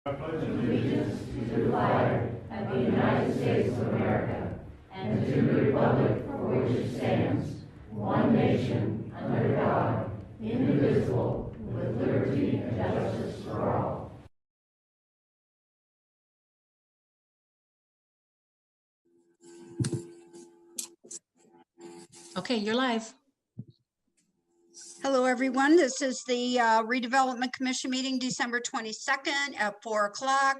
I pledge allegiance to the flag of the United States of America and to the republic for which it stands, one nation, under God, indivisible, with liberty and justice for all. Okay, you're live. Hello, everyone. This is the Redevelopment Commission meeting, December 22nd at 4 o'clock.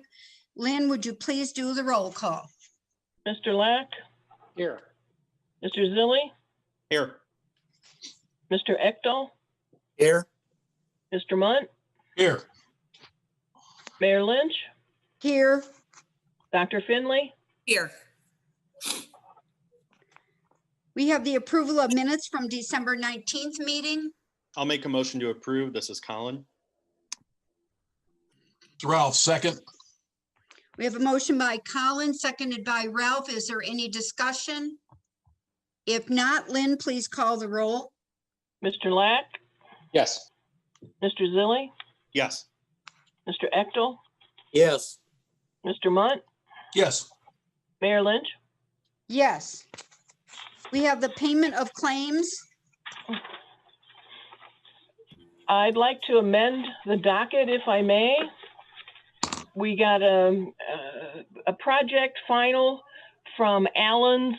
Lynn, would you please do the roll call? Mr. Lack? Here. Mr. Zilli? Here. Mr. Echtel? Here. Mr. Munt? Here. Mayor Lynch? Here. Dr. Finley? Here. We have the approval of minutes from December 19th meeting. I'll make a motion to approve. This is Colin. Ralph, second. We have a motion by Colin, seconded by Ralph. Is there any discussion? If not, Lynn, please call the roll. Mr. Lack? Yes. Mr. Zilli? Yes. Mr. Echtel? Yes. Mr. Munt? Yes. Mayor Lynch? Yes. We have the payment of claims. I'd like to amend the docket if I may. We got a project final from Allen's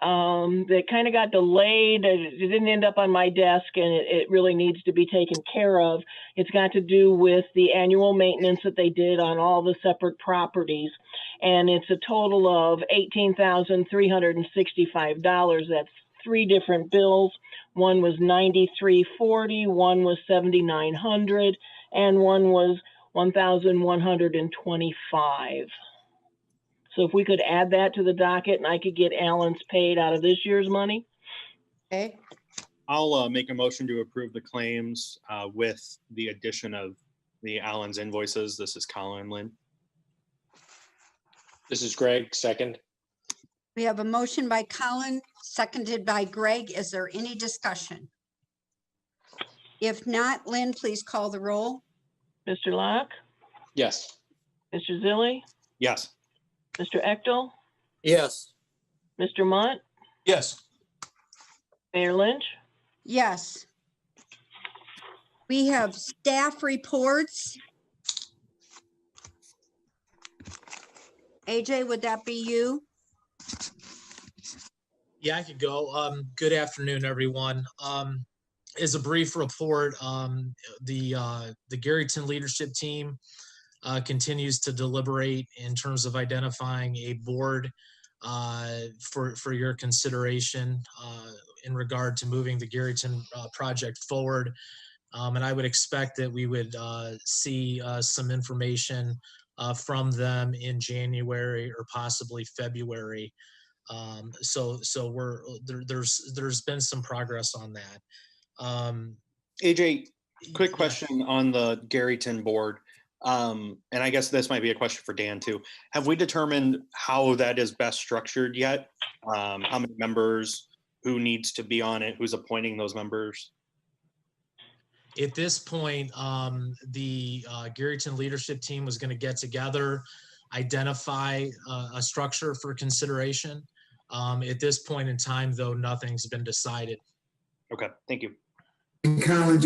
that kind of got delayed. It didn't end up on my desk, and it really needs to be taken care of. It's got to do with the annual maintenance that they did on all the separate properties. And it's a total of $18,365. That's 3 different bills. One was $93.40, one was $7,900, and one was $1,125. So if we could add that to the docket and I could get Allen's paid out of this year's money. Okay. I'll make a motion to approve the claims with the addition of the Allen's invoices. This is Colin, Lynn. This is Greg, second. We have a motion by Colin, seconded by Greg. Is there any discussion? If not, Lynn, please call the roll. Mr. Locke? Yes. Mr. Zilli? Yes. Mr. Echtel? Yes. Mr. Munt? Yes. Mayor Lynch? Yes. We have staff reports. AJ, would that be you? Yeah, I could go. Good afternoon, everyone. As a brief report, the Garrison leadership team continues to deliberate in terms of identifying a board for your consideration in regard to moving the Garrison project forward. And I would expect that we would see some information from them in January or possibly February. So there's been some progress on that. AJ, quick question on the Garrison board. And I guess this might be a question for Dan too. Have we determined how that is best structured yet? How many members, who needs to be on it, who's appointing those members? At this point, the Garrison leadership team was going to get together, identify a structure for consideration. At this point in time, though, nothing's been decided. Okay, thank you. And Colin,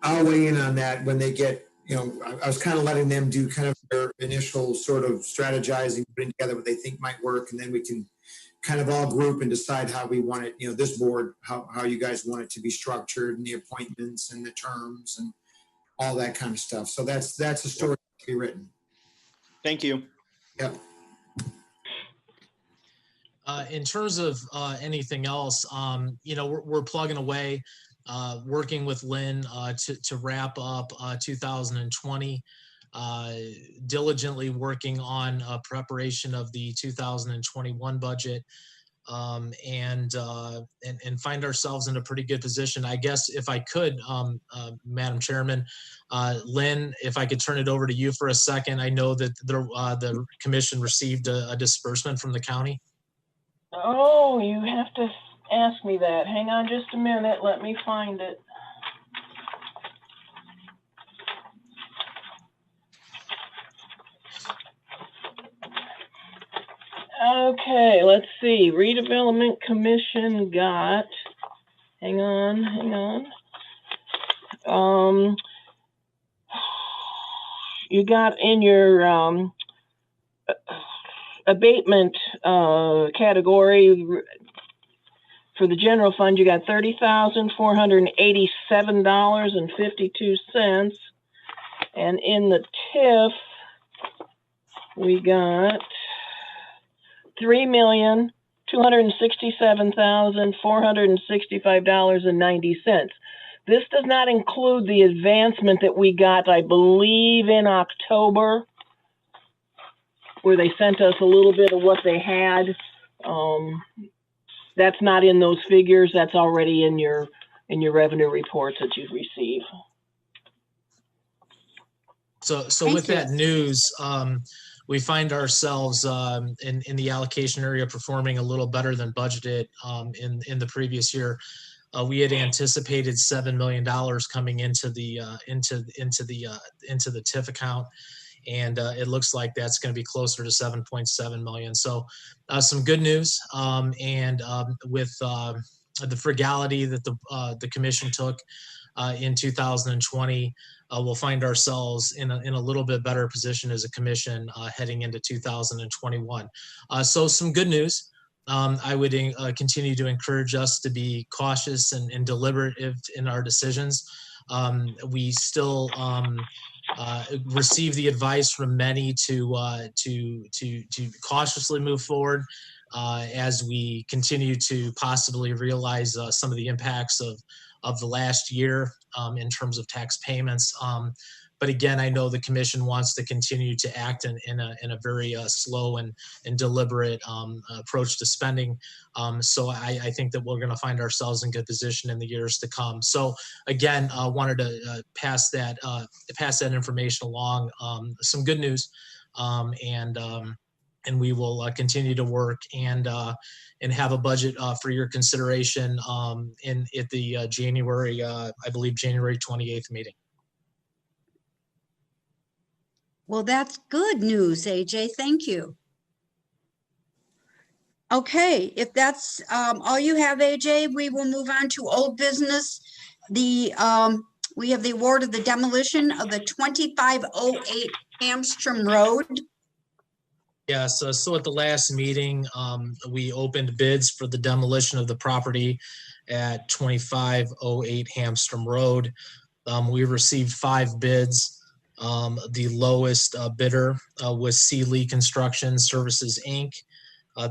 I'll weigh in on that when they get, I was kind of letting them do kind of their initial sort of strategizing, putting together what they think might work, and then we can kind of all group and decide how we want it, this board, how you guys want it to be structured and the appointments and the terms. And all that kind of stuff. So that's a story to be written. Thank you. Yep. In terms of anything else, we're plugging away, working with Lynn to wrap up 2020, diligently working on preparation of the 2021 budget, and find ourselves in a pretty good position. I guess if I could, Madam Chairman, Lynn, if I could turn it over to you for a second. I know that the commission received a disbursement from the county. Oh, you have to ask me that. Hang on just a minute. Let me find it. Okay, let's see. Redevelopment Commission got, hang on. You got in your abatement category for the general fund, you got $30,487.52. And in the TIF, we got $3,267,465.90. This does not include the advancement that we got, I believe, in October, where they sent us a little bit of what they had. That's not in those figures. That's already in your revenue reports that you've received. So with that news, we find ourselves in the allocation area performing a little better than budgeted in the previous year. We had anticipated $7 million coming into the TIF account, and it looks like that's going to be closer to 7.7 million. So some good news, and with the frugality that the commission took in 2020, we'll find ourselves in a little bit better position as a commission heading into 2021. So some good news. I would continue to encourage us to be cautious and deliberative in our decisions. We still receive the advice from many to cautiously move forward as we continue to possibly realize some of the impacts of the last year in terms of tax payments. But again, I know the commission wants to continue to act in a very slow and deliberate approach to spending. So I think that we're going to find ourselves in good position in the years to come. So again, wanted to pass that information along. Some good news, and we will continue to work and have a budget for your consideration at the January, I believe January 28th meeting. Well, that's good news, AJ. Thank you. Okay, if that's all you have, AJ, we will move on to old business. We have the award of the demolition of the 2508 Hamstrom Road. Yes, so at the last meeting, we opened bids for the demolition of the property at 2508 Hamstrom Road. We received 5 bids. The lowest bidder was C. Lee Construction Services, Inc.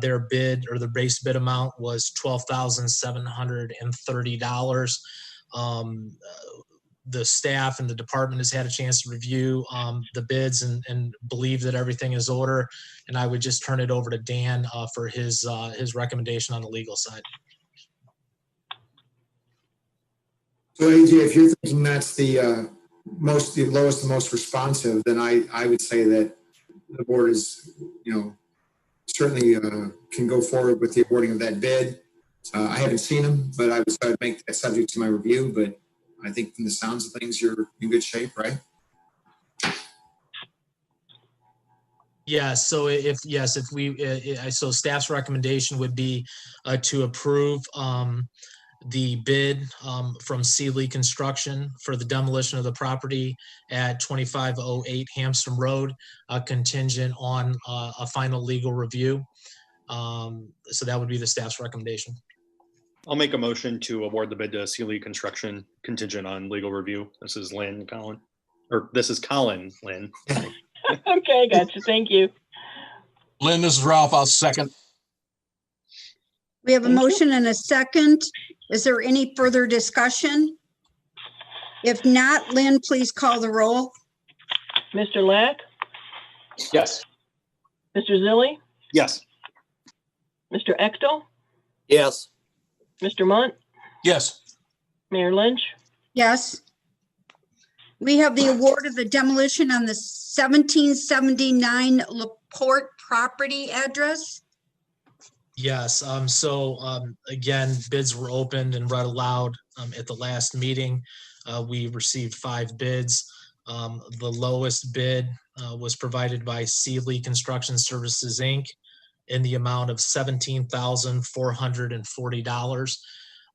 Their bid, or the base bid amount, was $12,730. The staff and the department has had a chance to review the bids and believe that everything is order. And I would just turn it over to Dan for his recommendation on the legal side. So AJ, if you're thinking that's the lowest and most responsive, then I would say that the board is, certainly can go forward with the awarding of that bid. I haven't seen them, but I would make that subject to my review. But I think from the sounds of things, you're in good shape, right? Yeah. So so staff's recommendation would be to approve the bid from C. Lee Construction for the demolition of the property at 2508 Hamstrom Road, contingent on a final legal review. So that would be the staff's recommendation. I'll make a motion to award the bid to C. Lee Construction contingent on legal review. This is Lynn Collin. or this is Colin, Lynn. Okay, gotcha. Thank you. Lynn, this is Ralph. I'll second. We have a Thank you. motion and a second. Is there any further discussion? If not, Lynn, please call the roll. Mr. Lack, Yes. Mr. Zilli, Yes. Mr. Ecto, Yes. Mr. Munt, Yes. Mayor Lynch. Yes. We have the award of the demolition on the 1779 LaPorte property address. Yes, again, bids were opened and read aloud at the last meeting. We received 5 bids. The lowest bid was provided by Sealy Construction Services, Inc. in the amount of $17,440.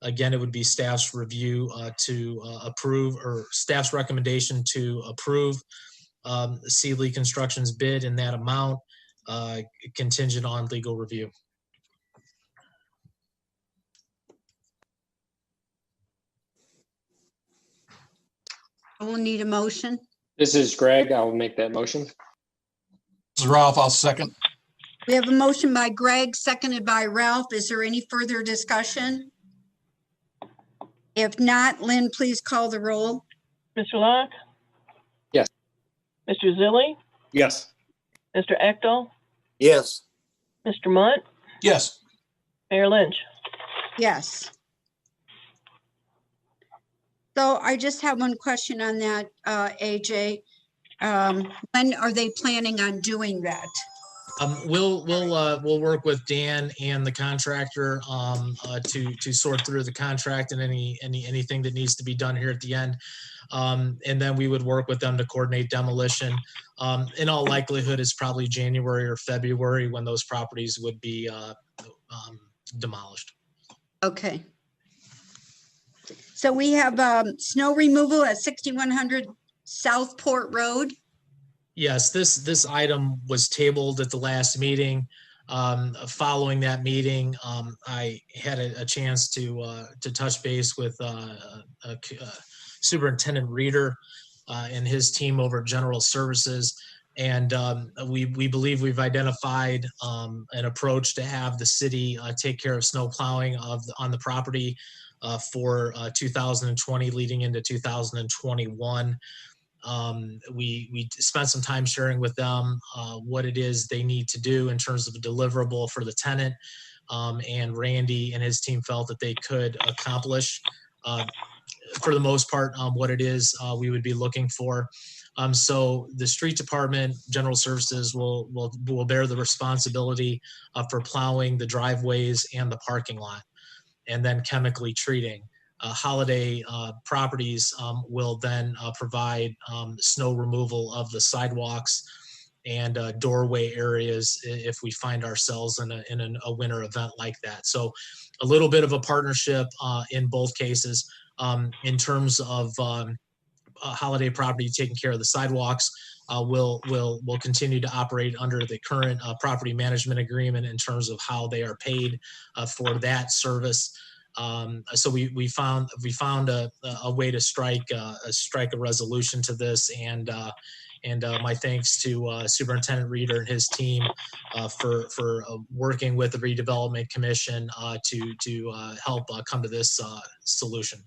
Again, it would be staff's review to approve, or staff's recommendation to approve Sealy Construction's bid in that amount, contingent on legal review. I will need a motion. This is Greg. I'll make that motion. This is Ralph. I'll second. We have a motion by Greg, seconded by Ralph. Is there any further discussion? If not, Lynn, please call the roll. Mr. Locke? Yes. Mr. Zilli, Yes. Mr. Ecto, Yes. Mr. Munt, Yes. Mayor Lynch. Yes. So I just have one question on that, AJ. When are they planning on doing that? We'll work with Dan and the contractor to sort through the contract and anything that needs to be done here at the end. And then we would work with them to coordinate demolition. In all likelihood, it's probably January or February when those properties would be demolished. Okay. So we have snow removal at 6100 Southport Road. Yes, this item was tabled at the last meeting. Following that meeting, I had a chance to touch base with Superintendent Reeder and his team over General Services. And we believe we've identified an approach to have the city take care of snow plowing on the property for 2020 leading into 2021. We spent some time sharing with them what it is they need to do in terms of a deliverable for the tenant. And Randy and his team felt that they could accomplish, for the most part, what it is we would be looking for. So the street department, General Services will bear the responsibility for plowing the driveways and the parking lot, and then chemically treating. Holiday Properties will then provide snow removal of the sidewalks and doorway areas if we find ourselves in a winter event like that. So a little bit of a partnership in both cases. In terms of Holiday Property taking care of the sidewalks, we'll continue to operate under the current property management agreement in terms of how they are paid for that service. So we found a way to strike a resolution to this, and my thanks to Superintendent Reeder and his team for working with the Redevelopment Commission to help come to this solution.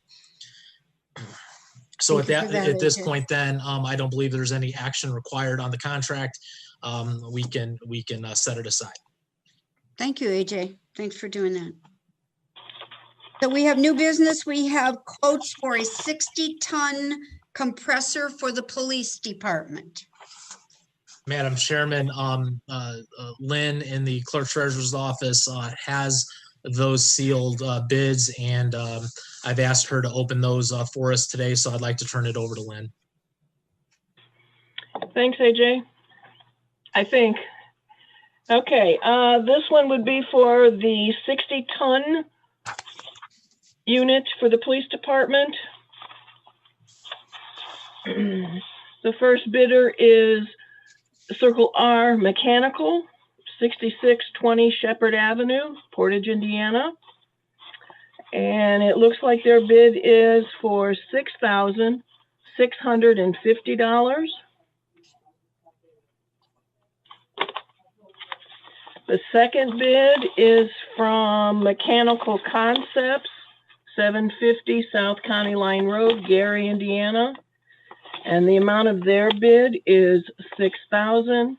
So at this point, then I don't believe there's any action required on the contract. We can set it aside. Thank you, AJ. Thanks for doing that. So we have new business. We have quotes for a 60-ton compressor for the police department. Madam Chairman, Lynn in the Clerk Treasurer's office has those sealed bids, and I've asked her to open those for us today, so I'd like to turn it over to Lynn. Thanks, AJ. I think. Okay, this one would be for the 60-ton unit for the police department. The first bidder is Circle R Mechanical, 6620 Shepherd Avenue, Portage, Indiana. And it looks like their bid is for $650. The second bid is from Mechanical Concepts, 750 South County Line Road, Gary, Indiana. And the amount of their bid is $6,570.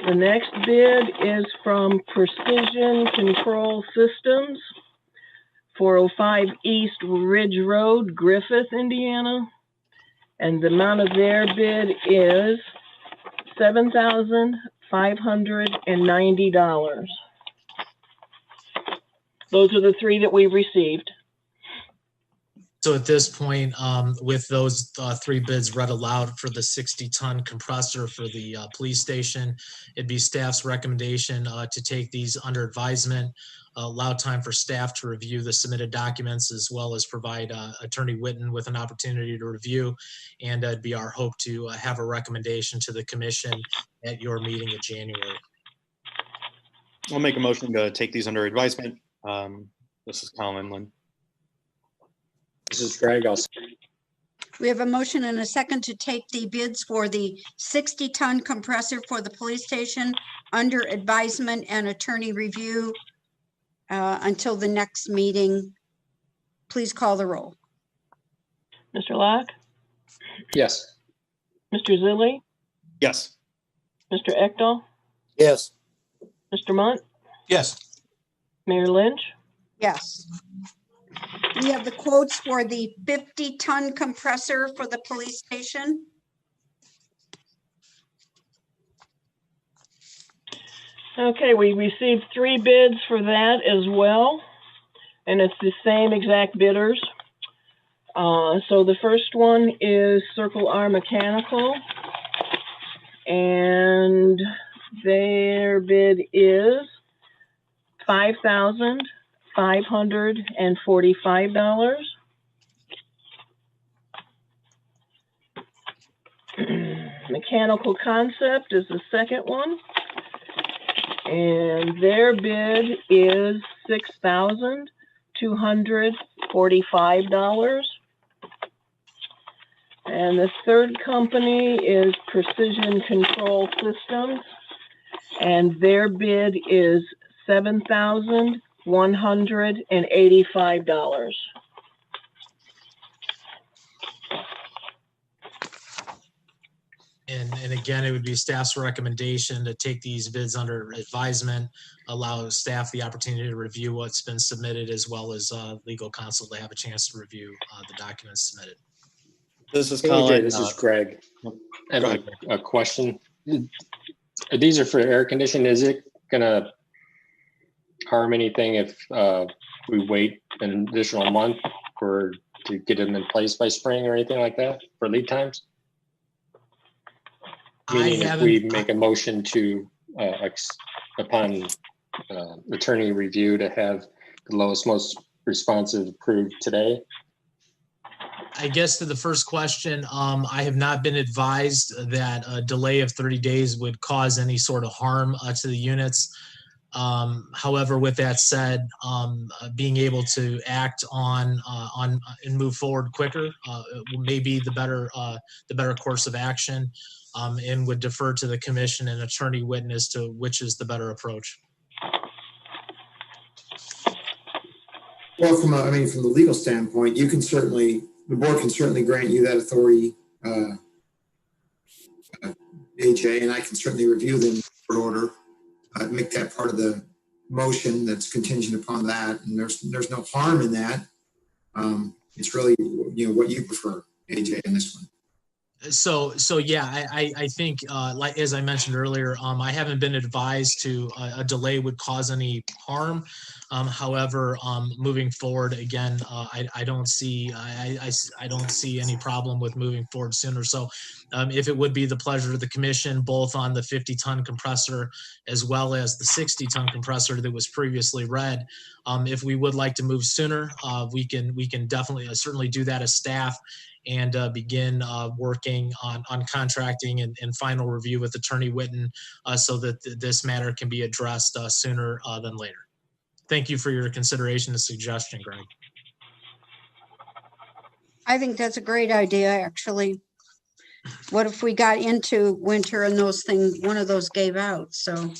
The next bid is from Precision Control Systems, 405 East Ridge Road, Griffith, Indiana. And the amount of their bid is $7,590. Those are the three that we received. So at this point, with those three bids read aloud for the 60-ton compressor for the police station, it'd be staff's recommendation to take these under advisement, allow time for staff to review the submitted documents, as well as provide Attorney Whitten with an opportunity to review. And it'd be our hope to have a recommendation to the commission at your meeting in January. I'll make a motion to take these under advisement. This is Colin Lynn. This is Greg. We have a motion and a second to take the bids for the 60-ton compressor for the police station under advisement and attorney review until the next meeting. Please call the roll. Mr. Locke, Yes. Mr. Zilli, Yes. Mr. Ecdahl, Yes. Mr. Munt, Yes. Mayor Lynch. Yes. We have the quotes for the 50-ton compressor for the police station. Okay, we received three bids for that as well, and it's the same exact bidders. So the first one is Circle R Mechanical, and their bid is $5,545. Mechanical Concept is the second one, and their bid is $6,245. And the third company is Precision Control Systems, and their bid is $7,185. And again, it would be staff's recommendation to take these bids under advisement, allow staff the opportunity to review what's been submitted, as well as legal counsel to have a chance to review the documents submitted. This is Hey, Colin. AJ, this is Greg. I go have a question. These are for air conditioning. Is it gonna harm anything if we wait an additional month to get them in place by spring or anything like that for lead times? Meaning if we make a motion to, upon attorney review, to have the lowest, most responsive approved today? I guess to the first question, I have not been advised that a delay of 30 days would cause any sort of harm to the units. However, with that said, being able to act on and move forward quicker may be the better course of action, and would defer to the commission and attorney witness to which is the better approach. Well, from the legal standpoint, you can certainly, the board can certainly grant you that authority, AJ, and I can certainly review them for order, make that part of the motion that's contingent upon that. And there's no harm in that. It's really, what you prefer, AJ, in this one. So yeah, I think like as I mentioned earlier, I haven't been advised to a delay would cause any harm. However, moving forward again, I don't see any problem with moving forward sooner. So if it would be the pleasure of the commission, both on the 50-ton compressor as well as the 60-ton compressor that was previously read, if we would like to move sooner, we can definitely certainly do that as staff, and begin working on contracting and final review with Attorney Whitten, so that this matter can be addressed sooner than later. thank you for your consideration and suggestion, Greg. I think that's a great idea, actually. What if we got into winter and those things, one of those gave out, so.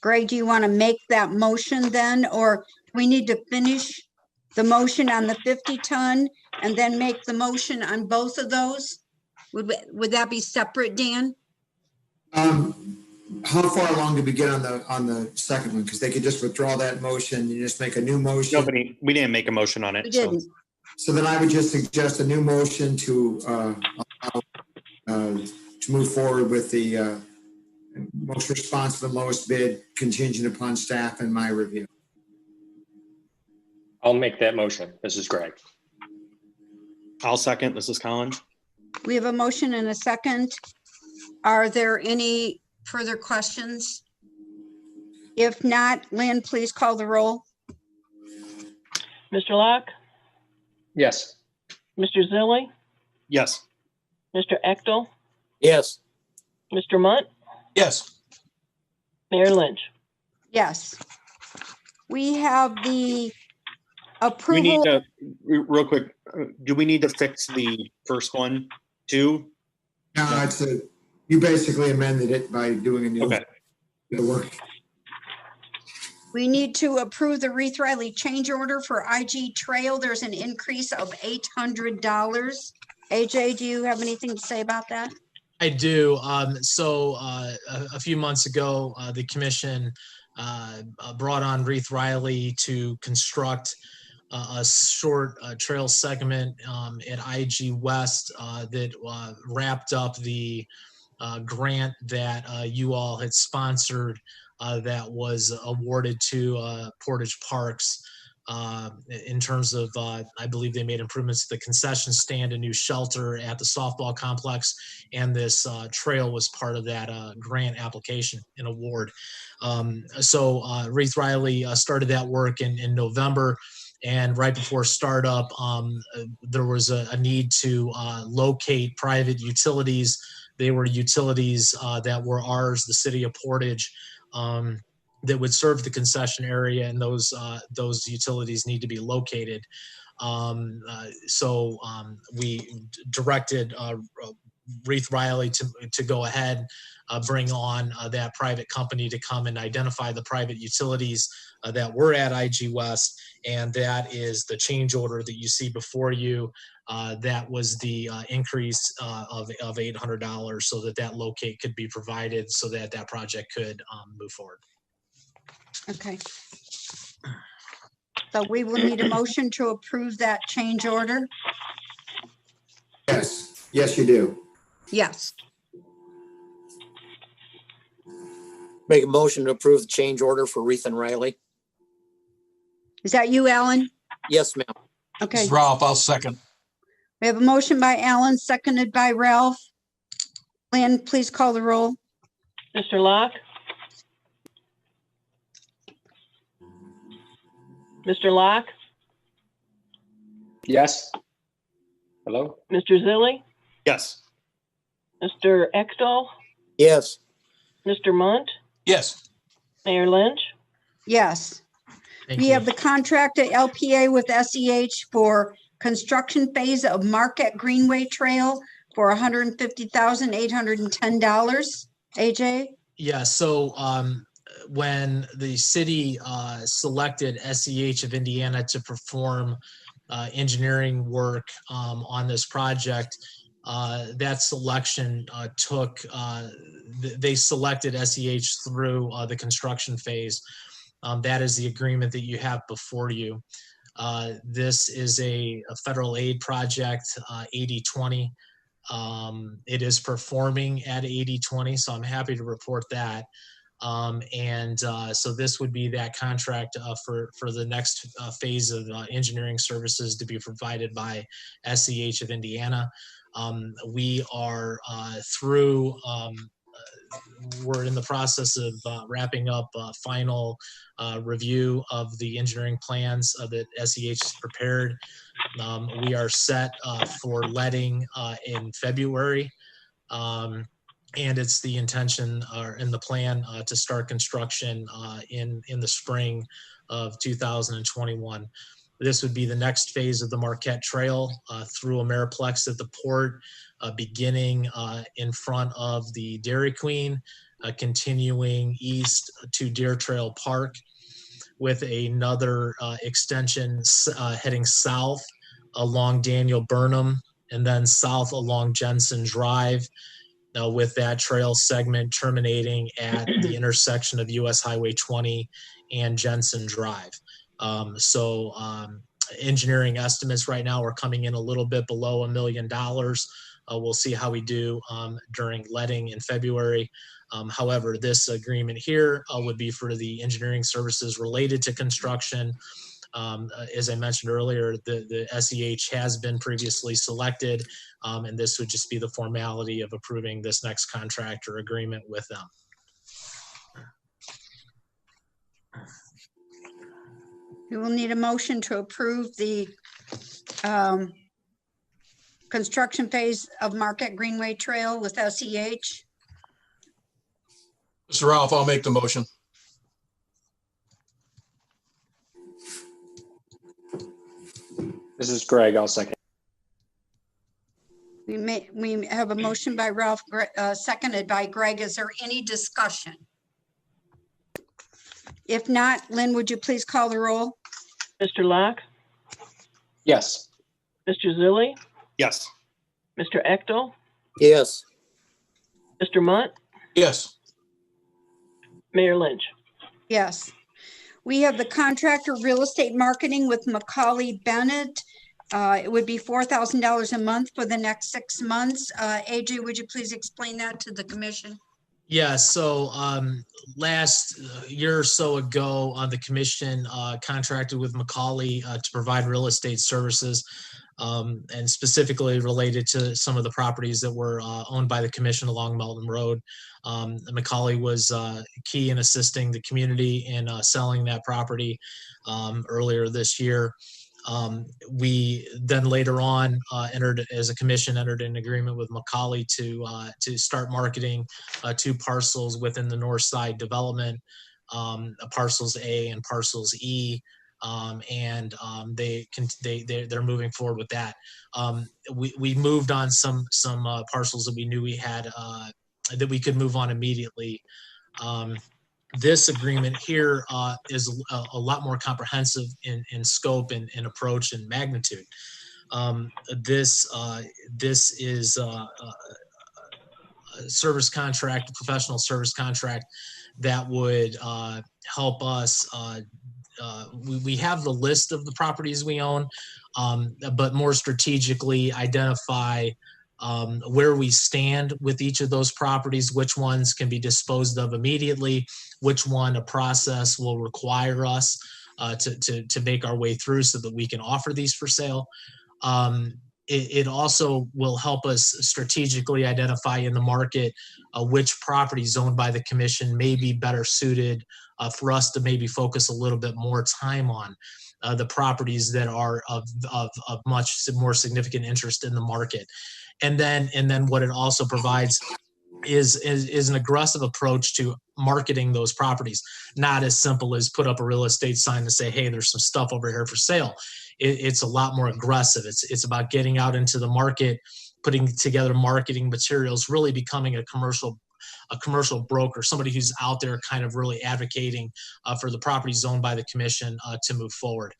Greg, do you want to make that motion then, or we need to finish the motion on the 50-ton and then make the motion on both of those? Would that be separate, Dan? How far along did we get on the second one? Because they could just withdraw that motion and just make a new motion. We didn't make a motion on it. We didn't. So then I would just suggest a new motion to move forward with the most responsive and lowest bid contingent upon staff and my review. I'll make that motion. This is Greg. I'll second. This is Colin. We have a motion and a second. Are there any further questions? If not, Lynn, please call the roll. Mr. Locke, Yes. Mr. Zilli, Yes. Mr. Echtel, Yes. Mr. Munt, Yes. Mayor Lynch. Yes. We have the We need approval. to, real quick, do we need to fix the first one too? No, you basically amended it by doing a new Okay. work. We need to approve the Reith Riley change order for IG Trail. There's an increase of $800. AJ, do you have anything to say about that? I do. So a few months ago, the commission brought on Reith Riley to construct a short trail segment at IG West that wrapped up the grant that you all had sponsored that was awarded to Portage Parks in terms of, I believe they made improvements to the concession stand, a new shelter at the softball complex, and this trail was part of that grant application and award. So Reith Riley started that work in November, and right before startup, there was a need to locate private utilities. They were utilities that were ours, the city of Portage, that would serve the concession area, and those utilities need to be located. So we directed Reith Riley to go ahead, bring on that private company to come and identify the private utilities that were at IG West, and that is the change order that you see before you. That was the increase of $800 so that locate could be provided so that project could move forward. Okay. So we will need a motion to approve that change order. Yes, yes, you do. Yes. Make a motion to approve the change order for Reith and Riley. Is that you, Alan? Yes, ma'am. This Okay. is Ralph. I'll second. We have a motion by Alan, seconded by Ralph. Lynn, please call the roll. Mr. Locke, Mr. Locke, Yes. Hello? Mr. Zilli, Yes. Mr. Echtel, Yes. Mr. Munt, Yes. Mayor Lynch. Yes. Thank We you. have the contract at LPA with SEH for construction phase of Marquette Greenway Trail for $150,810. AJ? Yeah, so when the city selected SEH of Indiana to perform engineering work on this project, that selection they selected SEH through the construction phase. That is the agreement that you have before you. This is a federal aid project, 80/20. It is performing at 80/20, so I'm happy to report that. So this would be that contract for the next phase of engineering services to be provided by SEH of Indiana. We are through, we're in the process of wrapping up final review of the engineering plans that SEH has prepared. We are set for letting in February. And it's the intention or in the plan to start construction in the spring of 2021. This would be the next phase of the Marquette Trail through Ameriplex at the port, beginning in front of the Dairy Queen, continuing east to Deer Trail Park, with another extension heading south along Daniel Burnham, and then south along Jensen Drive, with that trail segment terminating at the intersection of US Highway 20 and Jensen Drive. Engineering estimates right now are coming in a little bit below $1 million. We'll see how we do during letting in February. However, this agreement here would be for the engineering services related to construction. As I mentioned earlier, the SEH has been previously selected, and this would just be the formality of approving this next contractor agreement with them. We will need a motion to approve the construction phase of Marquette Greenway Trail with SEH. Mr. Ralph, I'll make the motion. This is Greg. I'll second. We have a motion by Ralph, seconded by Greg. Is there any discussion? If not, Lynn, would you please call the roll? Mr. Locke, Yes. Mr. Zilli, Yes. Mr. Eckel, yes, Mr. Munt, Yes. Mayor Lynch. Yes. We have the contractor real estate marketing with Macaulay Bennett. It would be $4,000 a month for the next 6 months. AJ, would you please explain that to the commission? Yeah, so last year or so ago, the commission contracted with Macaulay to provide real estate services, and specifically related to some of the properties that were owned by the commission along Melton Road. Macaulay was key in assisting the community in selling that property earlier this year. We then later on entered an agreement with Macaulay to start marketing 2 parcels within the North Side development, parcels A and parcels E. They're moving forward with that. We moved on some parcels that we knew we had that we could move on immediately. This agreement here is a lot more comprehensive in scope and approach and magnitude. This is a service contract, a professional service contract that would help us. We have the list of the properties we own, but more strategically identify where we stand with each of those properties, which ones can be disposed of immediately, which one a process will require us to make our way through so that we can offer these for sale. It also will help us strategically identify in the market which properties owned by the commission may be better suited for us to maybe focus a little bit more time on. The properties that are of much more significant interest in the market. And then what it also provides is an aggressive approach to marketing those properties. Not as simple as put up a real estate sign to say, hey, there's some stuff over here for sale. It's a lot more aggressive. It's about getting out into the market, putting together marketing materials, really becoming a commercial broker, somebody who's out there kind of really advocating for the properties owned by the commission to move forward.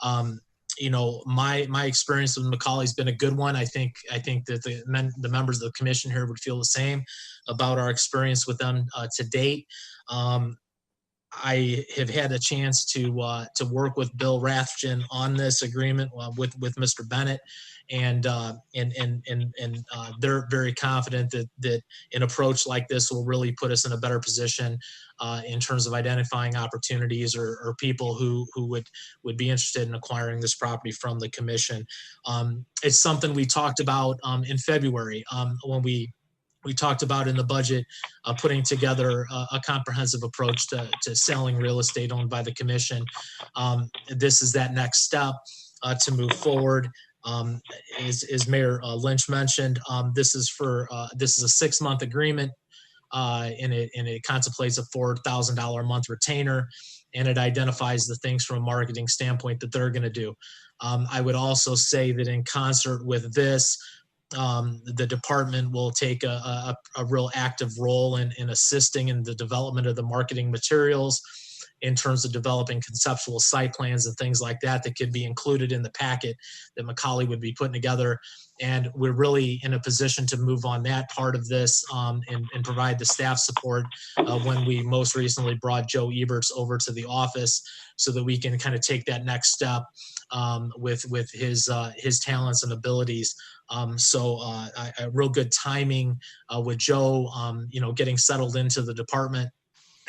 My experience with Macaulay's been a good one. I think that the members of the commission here would feel the same about our experience with them to date. I have had a chance to work with Bill Rathjen on this agreement with Mr. Bennett, and they're very confident that an approach like this will really put us in a better position in terms of identifying opportunities or people who would be interested in acquiring this property from the commission. It's something we talked about in February when we talked about in the budget, putting together a comprehensive approach to selling real estate owned by the commission. This is that next step to move forward. As Mayor Lynch mentioned, this is a 6-month agreement and it contemplates a $4,000 a month retainer, and it identifies the things from a marketing standpoint that they're going to do. I would also say that in concert with this, the department will take a real active role in assisting in the development of the marketing materials, in terms of developing conceptual site plans and things like that that could be included in the packet that Macaulay would be putting together. And we're really in a position to move on that part of this, and provide the staff support when we most recently brought Joe Eberts over to the office, so that we can kind of take that next step with his talents and abilities. So a real good timing with Joe, getting settled into the department,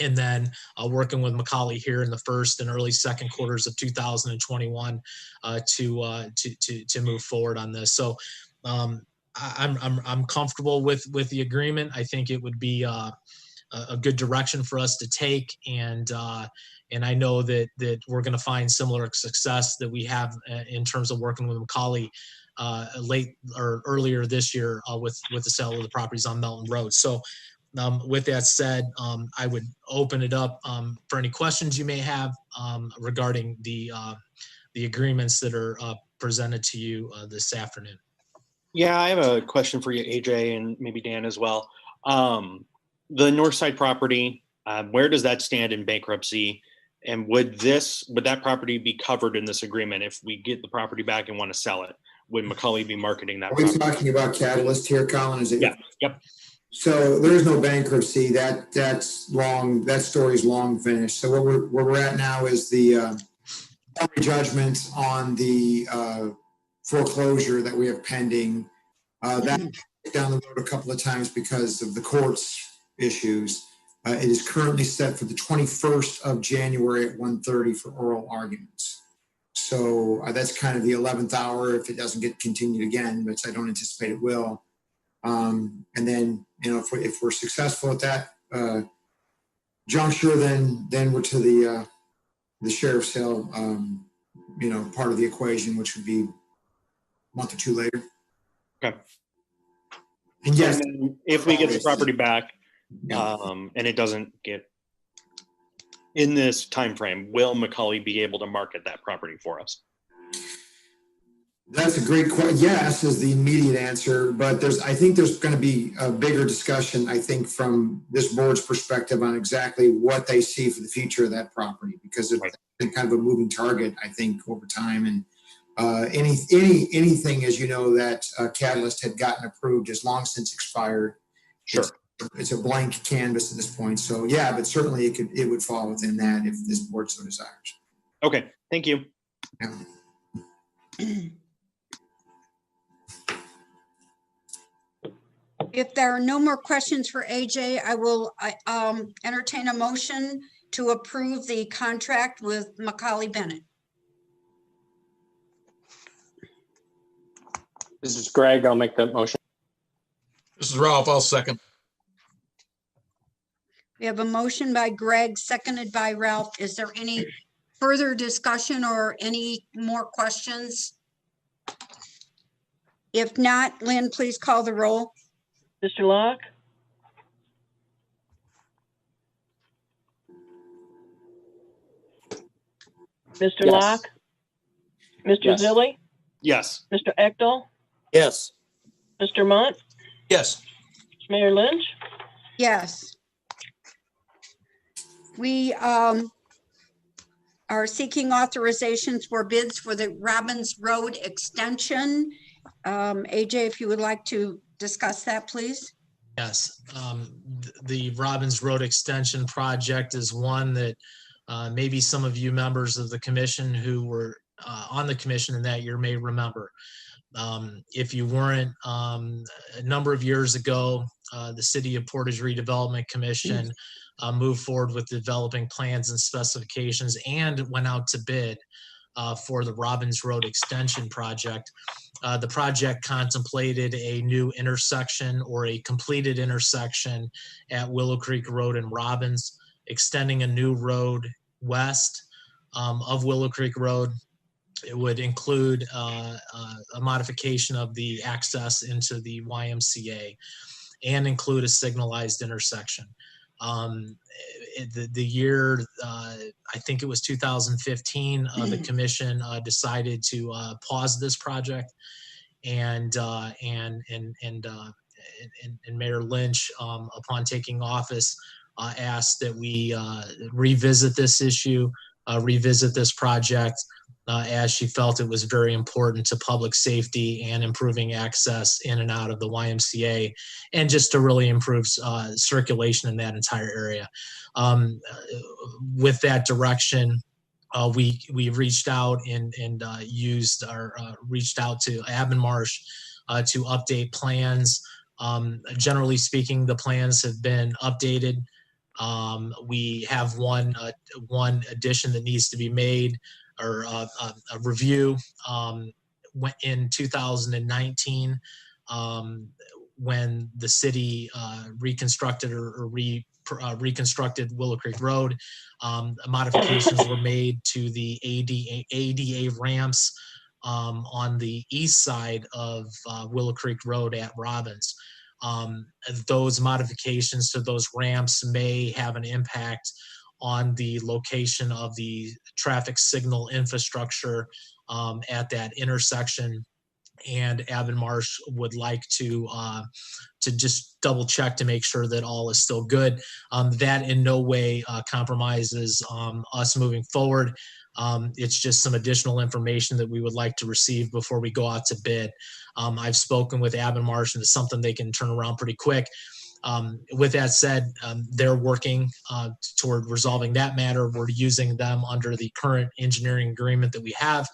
and then working with Macaulay here in the first and early second quarters of 2021 to move forward on this. So I'm comfortable with the agreement. I think it would be a good direction for us to take, and I know that we're going to find similar success that we have in terms of working with Macaulay late or earlier this year with the sale of the properties on Melton Road. So with that said, I would open it up for any questions you may have regarding the agreements that are presented to you this afternoon. Yeah, I have a question for you, AJ, and maybe Dan as well. The Northside property, where does that stand in bankruptcy? And would that property be covered in this agreement if we get the property back and want to sell it? Would Macaulay be marketing that Are we property? talking about Catalyst here, Colin? Is it? Yeah. Yep. So there's no bankruptcy. That's long. That story's long finished. So where we're at now is the summary judgment on the foreclosure that we have pending. That down the road a couple of times because of the court's issues. It is currently set for the 21st of January at 1:30 for oral arguments. So that's kind of the 11th hour if it doesn't get continued again, which I don't anticipate it will. And then, if we're successful at that juncture, then we're to the sheriff's sale, part of the equation, which would be a month or two later. Okay. And yes, and then if we get the property back, yeah. and it doesn't get in this time frame, will Macaulay be able to market that property for us? That's a great question. Yes, is the immediate answer, but I think there's going to be a bigger discussion, I think, from this board's perspective on exactly what they see for the future of that property, because it's been kind of a moving target, I think, over time. And anything, as you know, that Catalyst had gotten approved has long since expired. Sure. It's a blank canvas at this point. So yeah, but certainly it would fall within that if this board so desires. Okay, thank you. Yeah. If there are no more questions for AJ, I will entertain a motion to approve the contract with Macaulay Bennett. This is Greg. I'll make that motion. This is Ralph. I'll second. We have a motion by Greg, seconded by Ralph. Is there any further discussion or any more questions? If not, Lynn, please call the roll. Mr. Locke? Mr. Yes. Locke? Mr. Yes. Zilli? Yes. Mr. Eckel? Yes. Mr. Munt? Yes. Mayor Lynch? Yes. We are seeking authorizations for bids for the Robbins Road extension. AJ, if you would like to discuss that, please. Yes, the Robbins Road Extension project is one that maybe some of you members of the commission who were on the commission in that year may remember. If you weren't, a number of years ago, the City of Portage Redevelopment Commission moved forward with developing plans and specifications and went out to bid for the Robbins Road Extension project. The project contemplated a new intersection or a completed intersection at Willow Creek Road and Robbins, extending a new road west of Willow Creek Road. It would include a modification of the access into the YMCA. and include a signalized intersection. The year, I think it was 2015, the commission decided to pause this project, and Mayor Lynch, upon taking office, asked that we revisit this issue, revisit this project, as she felt it was very important to public safety and improving access in and out of the YMCA, and just to really improve circulation in that entire area. With that direction, we reached out and reached out to Abbenmarsh to update plans. Generally speaking, the plans have been updated. We have one addition that needs to be made, or a review, in 2019, when the city reconstructed or reconstructed Willow Creek Road. Modifications were made to the ADA ramps on the east side of Willow Creek Road at Robbins. Those modifications to those ramps may have an impact on the location of the traffic signal infrastructure at that intersection. And Abbenmarsh would like to just double check to make sure that all is still good. That in no way compromises us moving forward. It's just some additional information that we would like to receive before we go out to bid. I've spoken with Abbenmarsh, and it's something they can turn around pretty quick. With that said, they're working toward resolving that matter. We're using them under the current engineering agreement that we have.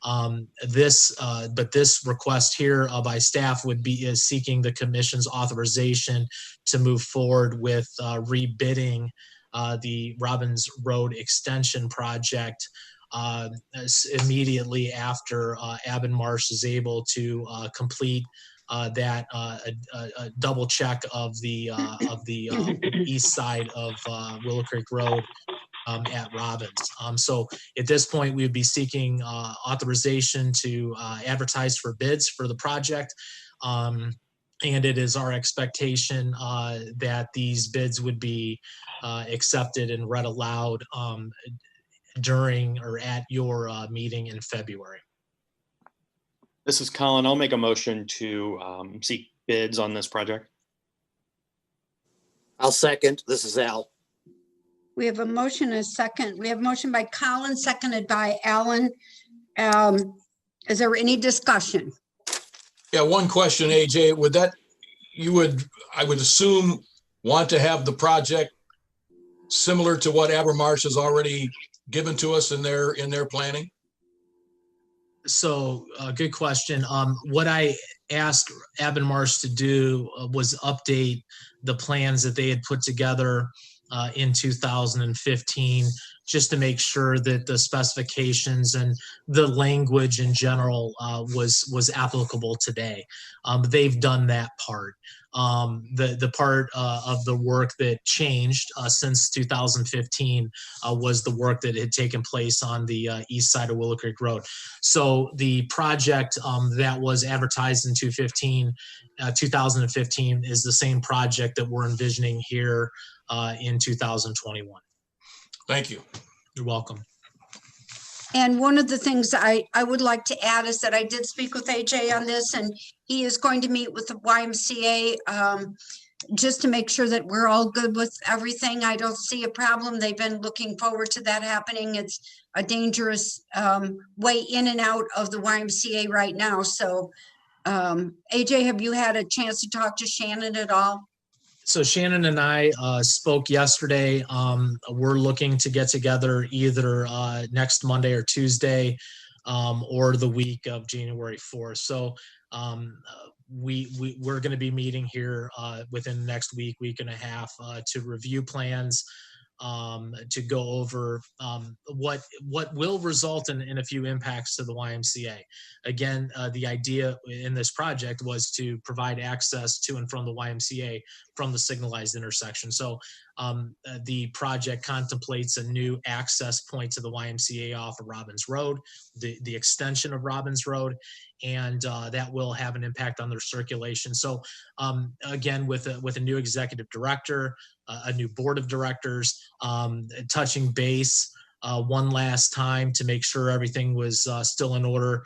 But this request here by staff is seeking the commission's authorization to move forward with rebidding the Robbins Road extension project immediately after Abbenmarsh is able to complete that double check of the east side of Willow Creek Road at Robbins. So at this point, we would be seeking authorization to advertise for bids for the project. And it is our expectation that these bids would be accepted and read aloud during or at your meeting in February. This is Colin. I'll make a motion to seek bids on this project. I'll second. This is Al. We have a motion and a second. We have a motion by Colin, seconded by Alan. Is there any discussion? Yeah, one question, AJ, I would assume, want to have the project similar to what Abbenmarsh has already given to us in their planning? So good question. What I asked Abbenmarsh to do was update the plans that they had put together in 2015, just to make sure that the specifications and the language in general was applicable today. They've done that part. The part of the work that changed since 2015 was the work that had taken place on the east side of Willow Creek Road. So the project that was advertised in 2015 is the same project that we're envisioning here in 2021. Thank you. You're welcome. And one of the things I would like to add is that I did speak with AJ on this, and he is going to meet with the YMCA just to make sure that we're all good with everything. I don't see a problem. They've been looking forward to that happening. It's a dangerous way in and out of the YMCA right now. So AJ, have you had a chance to talk to Shannon at all? So Shannon and I spoke yesterday. We're looking to get together either next Monday or Tuesday, or the week of January 4th. So we're going to be meeting here within the next week and a half to review plans, to go over what will result in a few impacts to the YMCA. Again, the idea in this project was to provide access to and from the YMCA from the signalized intersection. So the project contemplates a new access point to the YMCA off of Robbins Road, the extension of Robbins Road, and that will have an impact on their circulation. So again, with a new executive director, a new board of directors, touching base one last time to make sure everything was still in order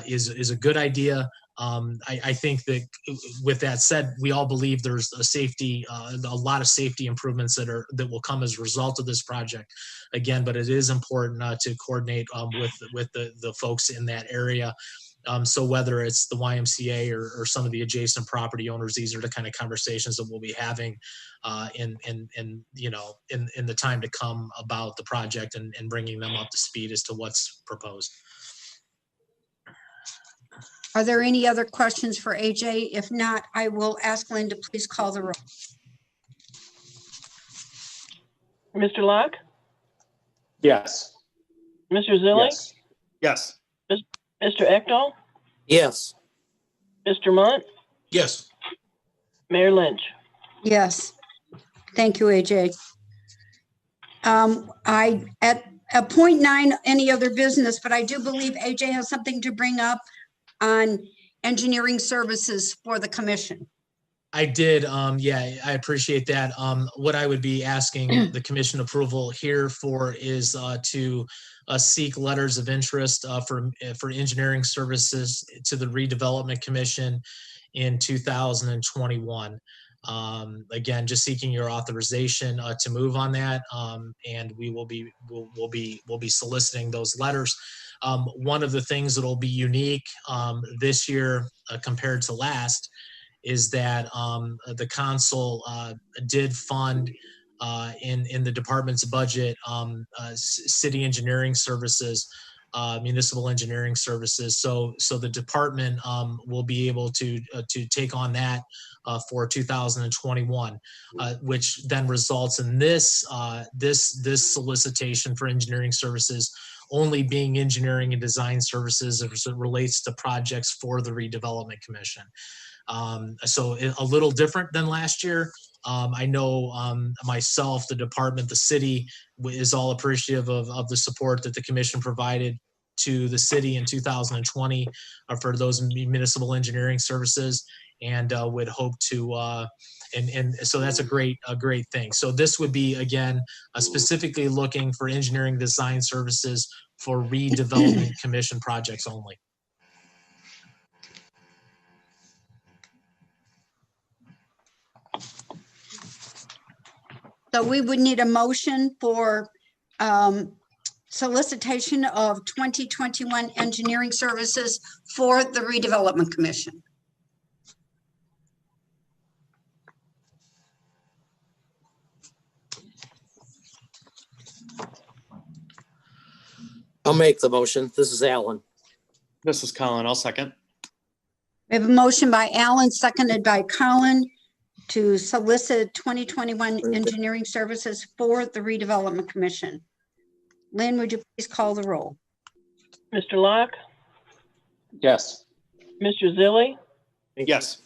is a good idea. I think that with that said, we all believe there's a lot of safety improvements that will come as a result of this project. Again, but it is important to coordinate with the folks in that area. So whether it's the YMCA or some of the adjacent property owners, these are the kind of conversations that we'll be having in the time to come about the project and bringing them up to speed as to what's proposed. Are there any other questions for AJ? If not, I will ask Lynn to please call the roll. Mr. Locke, Yes. Mr. Zilli, Yes. Yes. Mr. Ecdahl, Yes. Mr. Munt, Yes. Mayor Lynch. Yes. Thank you, AJ. At point 9, any other business, but I do believe AJ has something to bring up on engineering services for the commission. I did. Yeah, I appreciate that. What I would be asking the commission approval here for is to seek letters of interest for engineering services to the redevelopment commission in 2021. Again, just seeking your authorization to move on that, and we'll be soliciting those letters. One of the things that will be unique this year compared to last is that the council did fund in the department's budget city engineering services, municipal engineering services. So the department will be able to take on that for 2021, which then results in this solicitation for engineering services only being engineering and design services as it relates to projects for the redevelopment commission. So a little different than last year. I know myself, the department, the city is all appreciative of the support that the commission provided to the city in 2020 for those municipal engineering services, and would hope to, and so that's a great thing. So this would be, again, specifically looking for engineering design services for redevelopment commission projects only. So we would need a motion for solicitation of 2021 engineering services for the redevelopment commission. I'll make the motion. This is Alan. This is Colin. I'll second. We have a motion by Alan, seconded by Colin, to solicit 2021 engineering services for the redevelopment commission. Lynn, would you please call the roll? Mr. Locke, Yes. Mr. Zilli, Yes.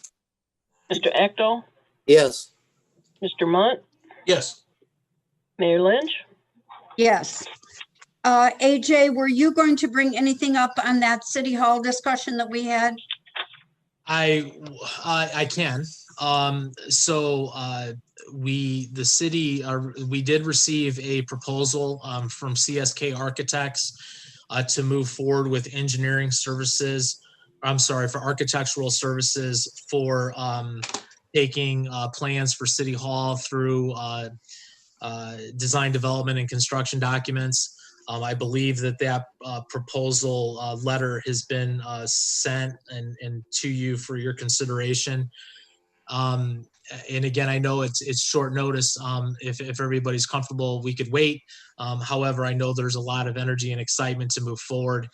Mr. Ecdahl, Yes. Mr. Munt, Yes. Mayor Lynch. Yes. AJ, were you going to bring anything up on that city hall discussion that we had? I can. We did receive a proposal from CSK Architects to move forward with engineering services. I'm sorry, for architectural services for taking plans for City Hall through design, development, and construction documents. I believe that proposal letter has been sent and to you for your consideration. And again, I know it's short notice. If everybody's comfortable, we could wait. However, I know there's a lot of energy and excitement to move forward.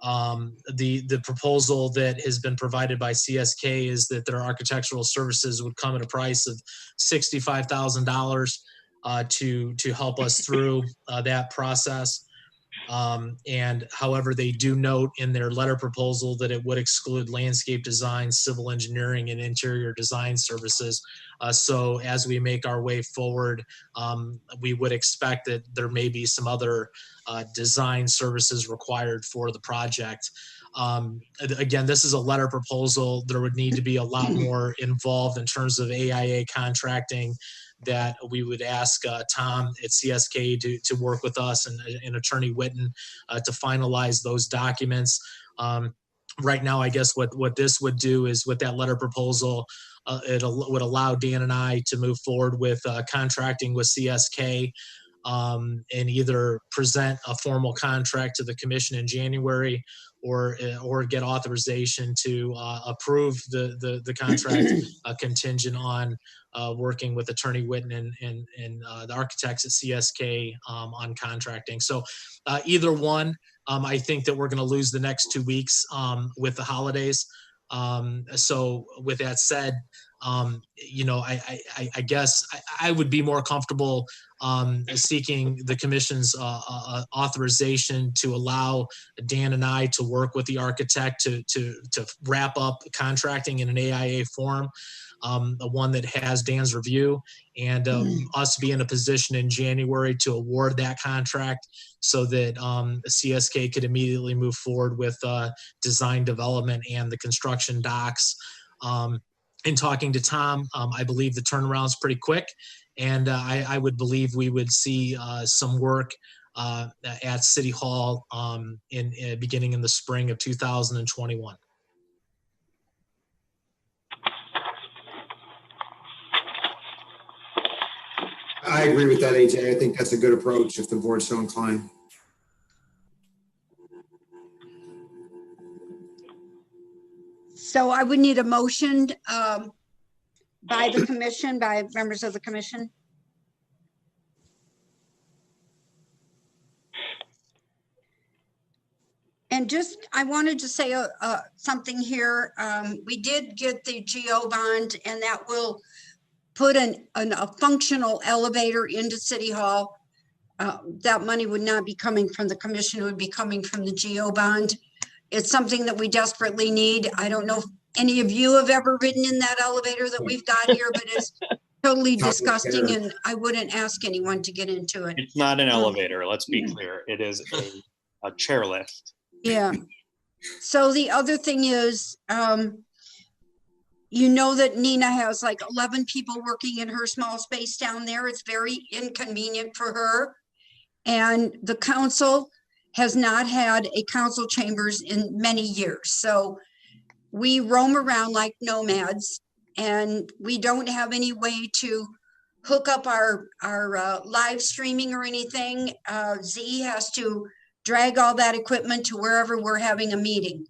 The proposal that has been provided by CSK is that their architectural services would come at a price of $65,000. to help us through that process. And however, they do note in their letter proposal that it would exclude landscape design, civil engineering, and interior design services. So as we make our way forward, we would expect that there may be some other design services required for the project. Again, this is a letter proposal. There would need to be a lot more involved in terms of AIA contracting, that we would ask Tom at CSK to work with us and Attorney Witten to finalize those documents. Right now, I guess what this would do is, with that letter proposal, it would allow Dan and I to move forward with contracting with CSK, and either present a formal contract to the commission in January, or get authorization to approve the contract contingent on working with Attorney Witten and the architects at CSK on contracting. So either one, I think that we're going to lose the next 2 weeks with the holidays. So with that said, I guess I would be more comfortable seeking the commission's authorization to allow Dan and I to work with the architect to wrap up contracting in an AIA form, the one that has Dan's review, and us be in a position in January to award that contract, so that CSK could immediately move forward with design development and the construction docs. In talking to Tom, I believe the turnaround's pretty quick, and I would believe we would see some work at City Hall beginning in the spring of 2021. I agree with that, AJ. I think that's a good approach if the board's so inclined. So I would need a motion by the commission, by members of the commission. And just, I wanted to say something here. We did get the GO bond, and that will put a functional elevator into City Hall. That money would not be coming from the commission, it would be coming from the GO bond. It's something that we desperately need. I don't know if any of you have ever ridden in that elevator that we've got here, but it's totally disgusting, and I wouldn't ask anyone to get into it. It's not an elevator, let's be clear. It is a chairlift. Yeah. So the other thing is, you know that Nina has like 11 people working in her small space down there. It's very inconvenient for her. And the council has not had a council chambers in many years. So we roam around like nomads, and we don't have any way to hook up our live streaming or anything. Z has to drag all that equipment to wherever we're having a meeting.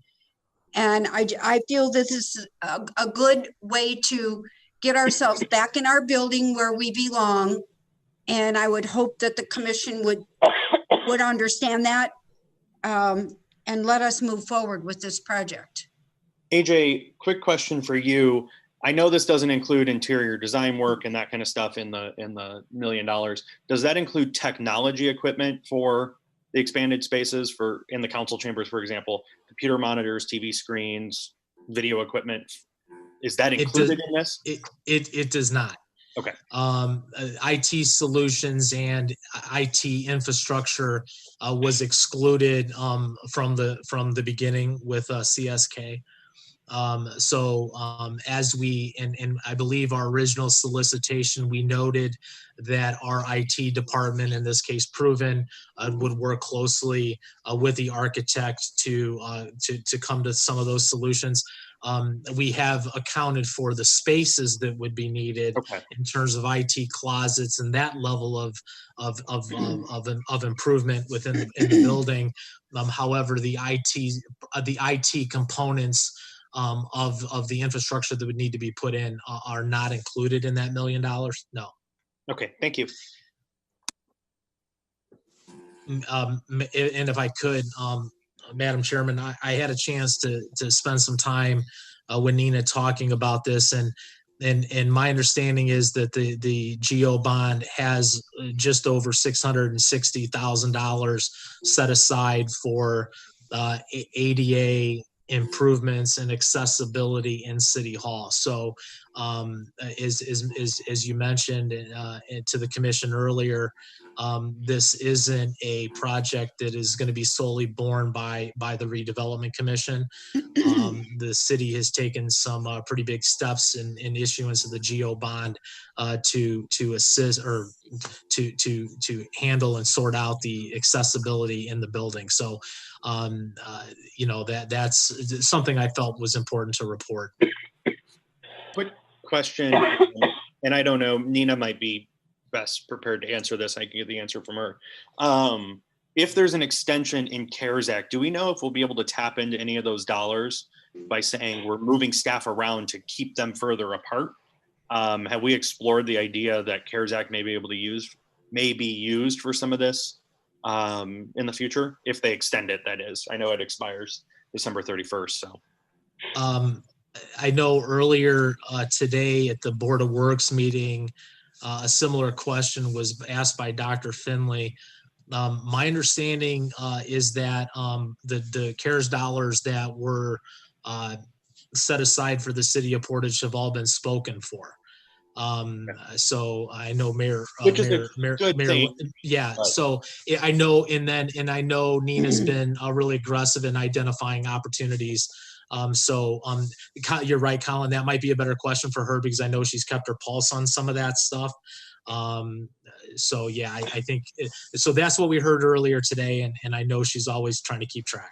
And I feel this is a good way to get ourselves back in our building where we belong. And I would hope that the commission would understand that and let us move forward with this project. AJ, quick question for you. I know this doesn't include interior design work and that kind of stuff in the $1 million. Does that include technology equipment for the expanded spaces in the council chambers, for example, computer monitors, TV screens, video equipment? Is that included in this? It does not. Okay. IT solutions and IT infrastructure was excluded from the beginning with CSK. As we, and I believe our original solicitation, we noted that our IT department, in this case Proven, would work closely with the architect to come to some of those solutions. We have accounted for the spaces that would be needed in terms of IT closets and that level of improvement within the building. However, the IT components of the infrastructure that would need to be put in are not included in that $1 million. No. Okay, thank you. And if I could, Madam Chairman, I had a chance to spend some time with Nina talking about this, and and my understanding is that the GO bond has just over $660,000 set aside for ADA improvements and accessibility in City Hall. So as you mentioned to the commission earlier, this isn't a project that is going to be solely borne by the redevelopment commission. The city has taken some pretty big steps in issuance of the GO bond to assist or to handle and sort out the accessibility in the building. So that's something I felt was important to report. Quick question, and I don't know, Nina might be best prepared to answer this. I can get the answer from her. If there's an extension in CARES Act, do we know if we'll be able to tap into any of those dollars by saying we're moving staff around to keep them further apart? Have we explored the idea that CARES Act may be used for some of this in the future, if they extend it, that is? I know it expires December 31st, so. I know earlier today at the Board of Works meeting, a similar question was asked by Dr. Finley. My understanding is that the CARES dollars that were set aside for the city of Portage have all been spoken for. So I know Mayor, yeah. So I know, and I know Nina's been really aggressive in identifying opportunities. You're right, Colin, that might be a better question for her because I know she's kept her pulse on some of that stuff. So yeah, I think, so that's what we heard earlier today. And I know she's always trying to keep track.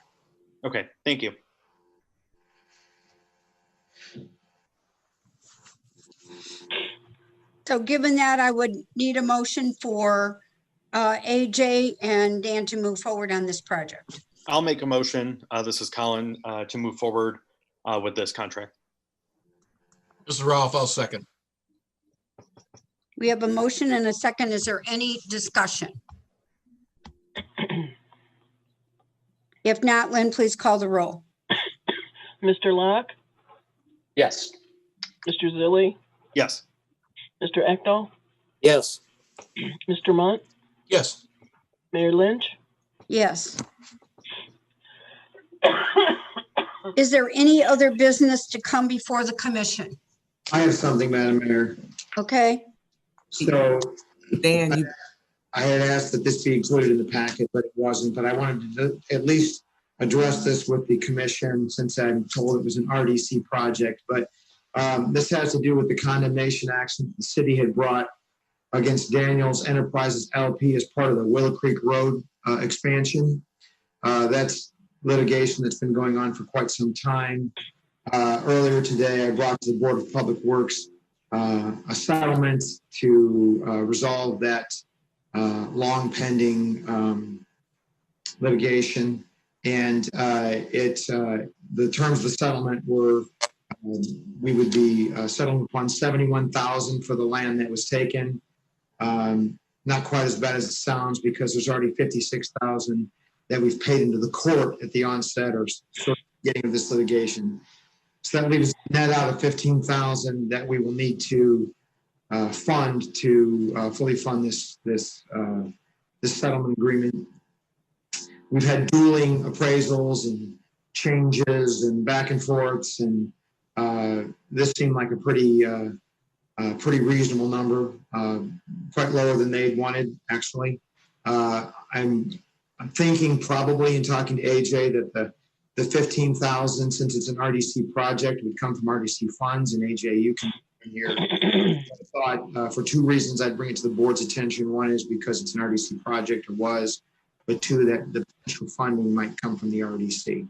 Okay, thank you. So given that, I would need a motion for AJ and Dan to move forward on this project. I'll make a motion. This is Colin, to move forward with this contract. This is Ralph, I'll second. We have a motion and a second. Is there any discussion? If not, Lynn, please call the roll. Mr. Locke, Yes. Mr. Zilli, Yes. Mr. Ecto, Yes. Mr. Munt, Yes. Mayor Lynch. Yes. Is there any other business to come before the commission? I have something, Madam Mayor. Okay, So Dan, I had asked that this be included in the packet, but it wasn't. But I wanted to at least address this with the commission since I'm told it was an RDC project. But this has to do with the condemnation action the city had brought against Daniels Enterprises LP as part of the Willow Creek Road expansion. That's litigation that's been going on for quite some time. Earlier today, I brought to the Board of Public Works a settlement to resolve that long pending litigation. And the terms of the settlement were we would be settling upon $71,000 for the land that was taken. Not quite as bad as it sounds because there's already $56,000 that we've paid into the court at the onset or sort of beginning of this litigation. So that leaves net out of $15,000 that we will need to fund to fully fund this settlement agreement. We've had dueling appraisals and changes and back and forths, and this seemed like a pretty reasonable number, quite lower than they'd wanted, actually. I'm thinking probably in talking to AJ that the $15,000, since it's an RDC project, would come from RDC funds, and AJ, you can in here. I thought for two reasons I'd bring it to the board's attention. One is because it's an RDC project, or was, but two, that the potential funding might come from the RDC.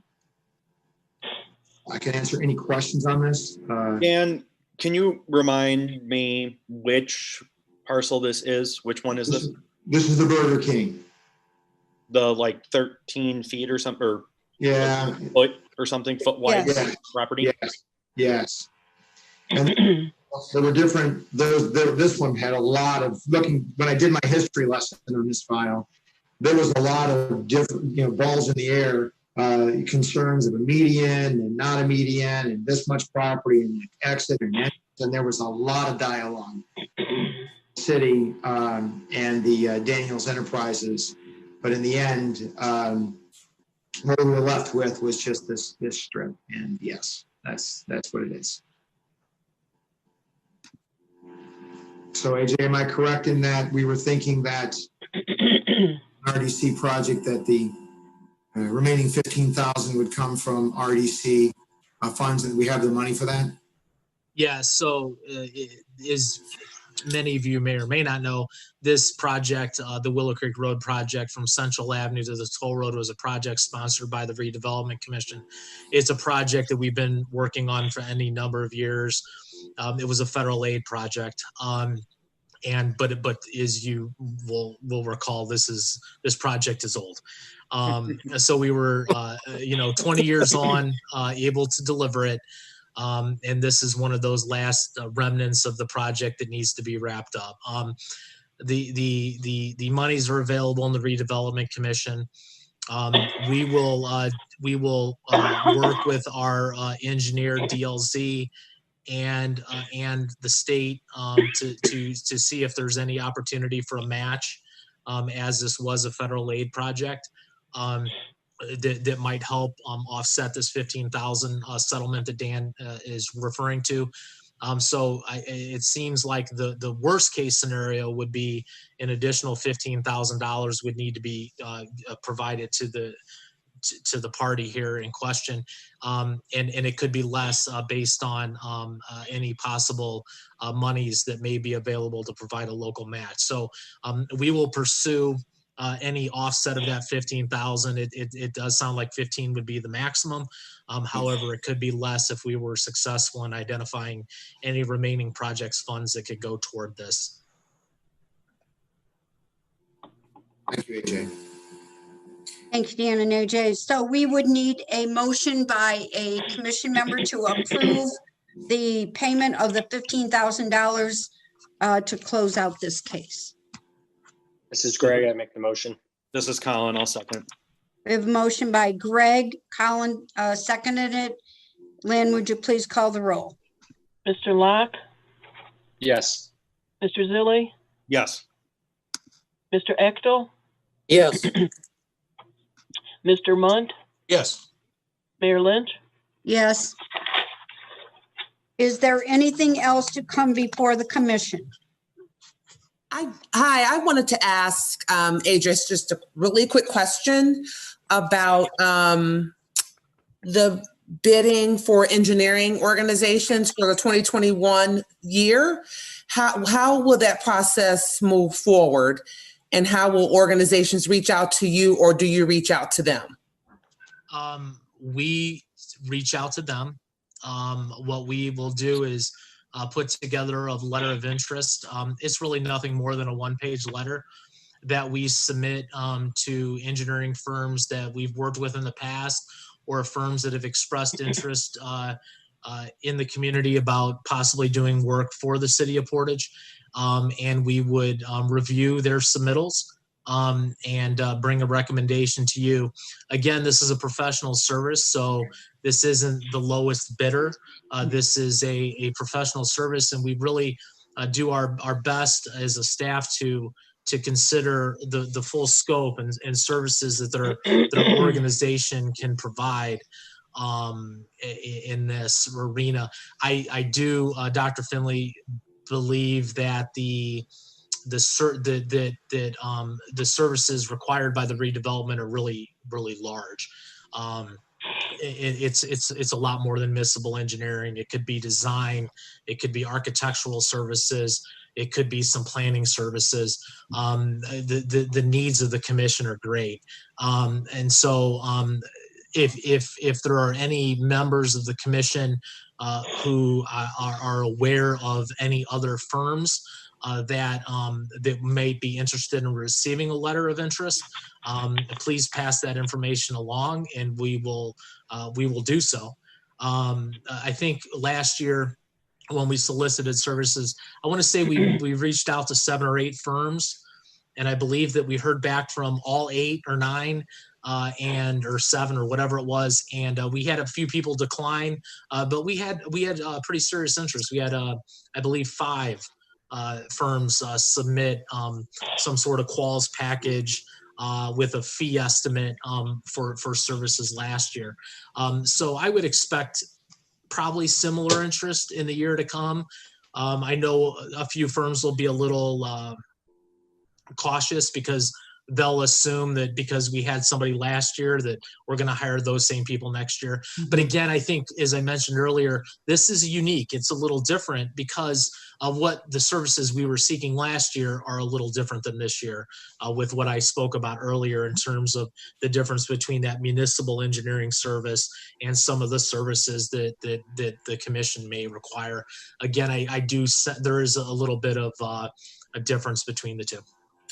I can answer any questions on this. Dan, can you remind me which parcel this is? Which one is this? This is the Burger King. The like 13 feet or something, or yeah, foot or something, foot wide yes. property? Yes. And there were different, this one had a lot of, when I did my history lesson on this file, there was a lot of different, balls in the air, concerns of a median and not a median and this much property and exit and and there was a lot of dialogue. City and the Daniels Enterprises, but in the end, what we were left with was just this strip. And yes, that's what it is. So AJ, am I correct in that we were thinking that RDC project that the remaining 15,000 would come from RDC funds, and we have the money for that? Yeah, so as many of you may or may not know, this project, the Willow Creek Road project from Central Avenue to the toll road, was a project sponsored by the Redevelopment Commission. It's a project that we've been working on for any number of years. It was a federal aid project. But as you will recall, this project is old. So we were 20 years on, able to deliver it. And this is one of those last remnants of the project that needs to be wrapped up. The monies are available in the Redevelopment Commission. We will work with our engineer DLZ and the state to see if there's any opportunity for a match, as this was a federal aid project. That might help offset this 15,000 settlement that Dan is referring to. So it seems like the worst case scenario would be an additional $15,000 would need to be provided to the party here in question, and it could be less based on any possible monies that may be available to provide a local match. So we will pursue any offset of that 15,000. It does sound like 15 would be the maximum. However, it could be less if we were successful in identifying any remaining projects funds that could go toward this. Thank you, AJ. Thank you, Dan and AJ. So we would need a motion by a commission member to approve the payment of the $15,000 to close out this case. This is Greg. I make the motion. This is Colin. I'll second. We have a motion by Greg. Colin seconded it. Lynn, would you please call the roll? Mr. Locke, Yes. Mr. Zilli, Yes. Mr. Echtel, Yes. Mr. Munt, Yes. Mayor Lynch. Yes. Is there anything else to come before the commission? Hi, I wanted to ask AJ just a really quick question about the bidding for engineering organizations for the 2021 year. How will that process move forward, and how will organizations reach out to you, or do you reach out to them? We reach out to them. What we will do is put together a letter of interest. It's really nothing more than a one-page letter that we submit to engineering firms that we've worked with in the past, or firms that have expressed interest in the community about possibly doing work for the city of Portage. And we would review their submittals and bring a recommendation to you. Again, this is a professional service, so this isn't the lowest bidder. This is a professional service, and we really do our best as a staff to consider the full scope and services that their organization can provide in this arena. I do, Dr. Finley, believe that the services required by the redevelopment are really large. It's a lot more than miscible engineering. It could be design, it could be architectural services, it could be some planning services. The needs of the commission are great, and so if there are any members of the commission who are aware of any other firms that may be interested in receiving a letter of interest, please pass that information along, and we will do so. I think last year when we solicited services, I want to say we reached out to 7 or 8 firms, and I believe that we heard back from all 8 or 9 or 7 or whatever it was, and we had a few people decline, but we had pretty serious interest. We had I believe 5 firms submit some sort of quals package with a fee estimate for services last year. So I would expect probably similar interest in the year to come. I know a few firms will be a little cautious because they'll assume that because we had somebody last year that we're going to hire those same people next year. But again, I think, as I mentioned earlier, this is unique. It's a little different because of what the services we were seeking last year are a little different than this year, with what I spoke about earlier in terms of the difference between that municipal engineering service and some of the services that the commission may require. Again, there is a little bit of a difference between the two.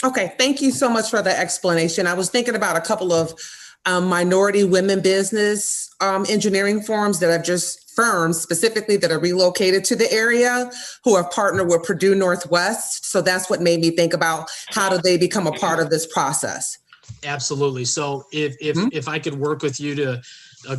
Okay, thank you so much for the explanation. I was thinking about a couple of minority women business engineering firms specifically that are relocated to the area who have partnered with Purdue Northwest. So that's what made me think about how do they become a part of this process? Absolutely. So if I could work with you to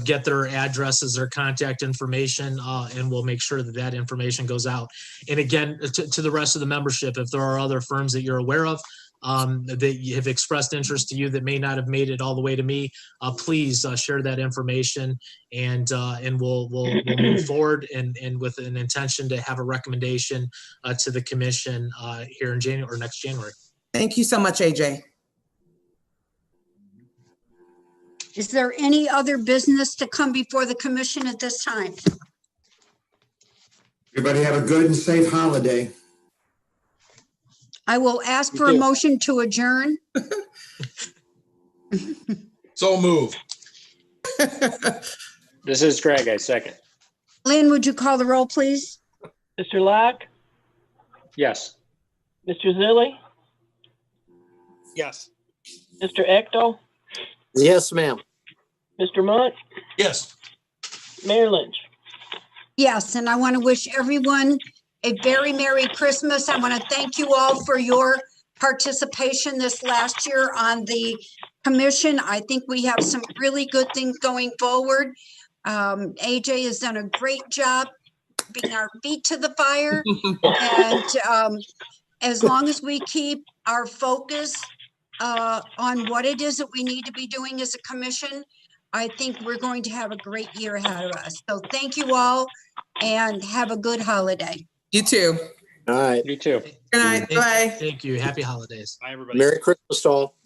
get their addresses or contact information, and we'll make sure that information goes out. And again, to the rest of the membership, if there are other firms that you're aware of that have expressed interest to you that may not have made it all the way to me, please share that information, and we'll move forward and with an intention to have a recommendation to the commission here in January or next January. Thank you so much, AJ. Is there any other business to come before the commission at this time? Everybody have a good and safe holiday. I will ask for a motion to adjourn. So move. This is Greg, I second. Lynn, would you call the roll, please? Mr. Locke, Yes. Mr. Zilli, Yes. Mr. Ecto, Yes, ma'am. Mr. Munt, Yes. Mayor Lynch. Yes, and I want to wish everyone a very Merry Christmas. I want to thank you all for your participation this last year on the commission. I think we have some really good things going forward. AJ has done a great job being our feet to the fire. And as long as we keep our focus on what it is that we need to be doing as a commission, I think we're going to have a great year ahead of us. So thank you all and have a good holiday. You too. All right. You too. Good night. Bye. Thank you. Happy holidays. Bye, everybody. Merry Christmas to all.